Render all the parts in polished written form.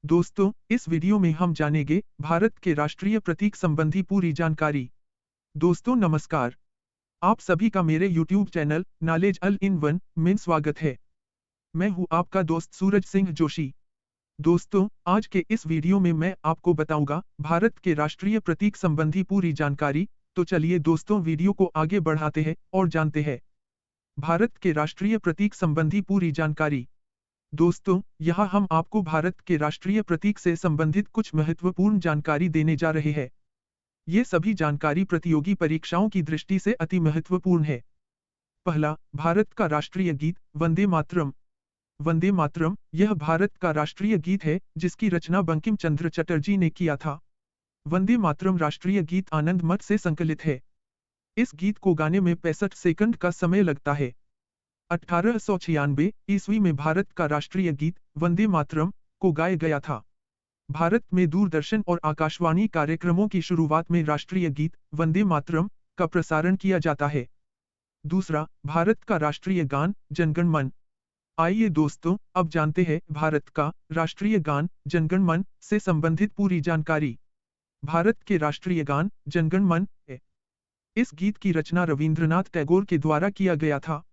दोस्तों, इस वीडियो में हम जानेंगे भारत के राष्ट्रीय प्रतीक संबंधी पूरी जानकारी। दोस्तों नमस्कार, आप सभी का मेरे YouTube channel knowledge all in one में स्वागत है। मैं हूं आपका दोस्त सूरज सिंह जोशी। दोस्तों, आज के इस वीडियो में मैं आपको बताऊंगा भारत के राष्ट्रीय प्रतीक संबंधी पूरी जानकारी। तो चलिए दोस्तों, वीडियो को आगे बढ़ाते हैं और जानते हैं भारत के राष्ट्रीय प्रतीक संबंधी पूरी जानकारी। दोस्तों, यहाँ हम आपको भारत के राष्ट्रीय प्रतीक से संबंधित कुछ महत्वपूर्ण जानकारी देने जा रहे हैं। ये सभी जानकारी प्रतियोगी परीक्षाओं की दृष्टि से अति महत्वपूर्ण है। पहला, भारत का राष्ट्रीय गीत वंदे मातरम। वंदे मातरम यह भारत का राष्ट्रीय गीत है जिसकी रचना बंकिम चंद्र चटर्जी ने किया था। वंदे मातरम राष्ट्रीय गीत आनंद मठ से संकलित है। इस गीत को गाने में 65 सेकंड का समय लगता है। 1896 ईस्वी में भारत का राष्ट्रीय गीत वंदे मातरम को गाया गया था। भारत में दूरदर्शन और आकाशवाणी कार्यक्रमों की शुरुआत में राष्ट्रीय गीत वंदे मातरम का प्रसारण किया जाता है। दूसरा, भारत का राष्ट्रीय गान जन गण मन। आइए दोस्तों, अब जानते हैं भारत का राष्ट्रीय गान जन गण मन से संबंधित पूरी जानकारी। भारत के राष्ट्रीय गान जन गण मन है। इस गीत की रचना रविंद्रनाथ टैगोर के द्वारा किया गया था।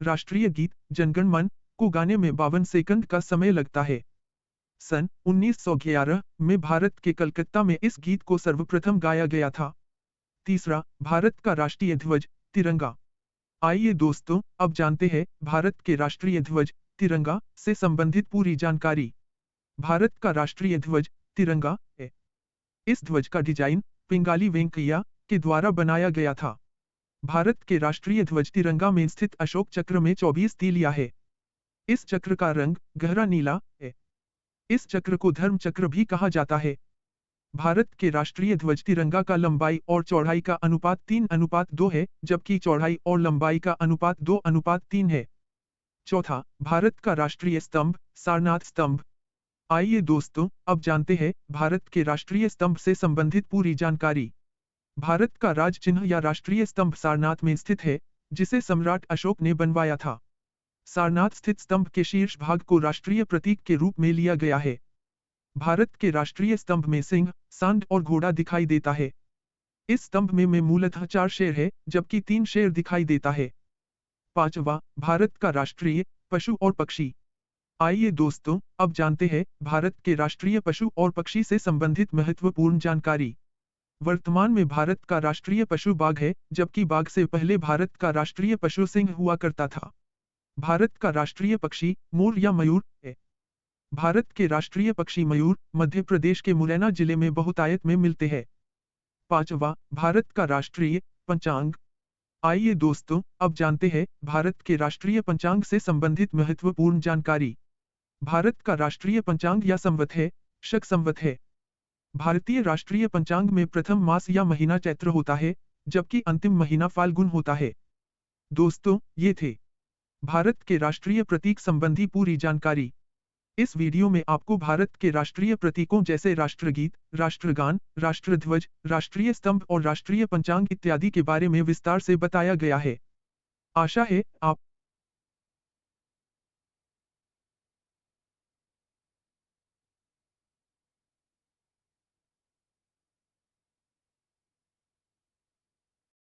राष्ट्रीय गीत जन गण मन को गाने में 52 सेकंड का समय लगता है। सन 1911 में भारत के कलकत्ता में इस गीत को सर्वप्रथम गाया गया था। तीसरा, भारत का राष्ट्रीय ध्वज तिरंगा। आइए दोस्तों, अब जानते हैं भारत के राष्ट्रीय ध्वज तिरंगा से संबंधित पूरी जानकारी। भारत का राष्ट्रीय ध्वज तिरंगा है। इस ध्वज का डिजाइन पिंगाली वेंकैया के द्वारा बनाया गया था। भारत के राष्ट्रीय ध्वज तिरंगा में स्थित अशोक चक्र में 24 तीलियां है। इस चक्र का रंग गहरा नीला है। इस चक्र को धर्म चक्र भी कहा जाता है। भारत के राष्ट्रीय ध्वज तिरंगा का लंबाई और चौड़ाई का अनुपात 3:2 है, जबकि चौड़ाई और लंबाई का अनुपात 2:3 है। चौथा, भारत का राष्ट्रीय स्तंभ सारनाथ स्तंभ। आइए दोस्तों, अब जानते हैं भारत के राष्ट्रीय स्तंभ से संबंधित पूरी जानकारी। भारत का राज चिन्ह या राष्ट्रीय स्तंभ सारनाथ में स्थित है, जिसे सम्राट अशोक ने बनवाया था। सारनाथ स्थित स्तंभ के शीर्ष भाग को राष्ट्रीय प्रतीक के रूप में लिया गया है। भारत के राष्ट्रीय स्तंभ में सिंह, सांड और घोड़ा दिखाई देता है। इस स्तंभ में मूलतः 4 शेर है, जबकि 3 शेर दिखाई देता है। पांचवा, भारत का राष्ट्रीय पशु और पक्षी। आइए दोस्तों, अब जानते हैं भारत के राष्ट्रीय पशु और पक्षी से संबंधित महत्वपूर्ण जानकारी। वर्तमान में भारत का राष्ट्रीय पशु बाघ है, जबकि बाघ से पहले भारत का राष्ट्रीय पशु सिंह हुआ करता था। भारत का राष्ट्रीय पक्षी मोर या मयूर है। भारत के राष्ट्रीय पक्षी मयूर मध्य प्रदेश के मुरैना जिले में बहुतायत में मिलते हैं। पांचवा, भारत का राष्ट्रीय पंचांग। आइए दोस्तों, अब जानते हैं भारत के राष्ट्रीय पंचांग से संबंधित महत्वपूर्ण जानकारी। भारत का राष्ट्रीय पंचांग या संवत है, शक संवत है। भारतीय राष्ट्रीय पंचांग में प्रथम मास या महीना चैत्र होता है, जबकि अंतिम महीना फाल्गुन होता है। दोस्तों, ये थे भारत के राष्ट्रीय प्रतीक संबंधी पूरी जानकारी। इस वीडियो में आपको भारत के राष्ट्रीय प्रतीकों जैसे राष्ट्रगीत, राष्ट्रगान, राष्ट्रध्वज, राष्ट्रीय स्तंभ और राष्ट्रीय पंचांग इत्यादि के बारे में विस्तार से बताया गया है। आशा है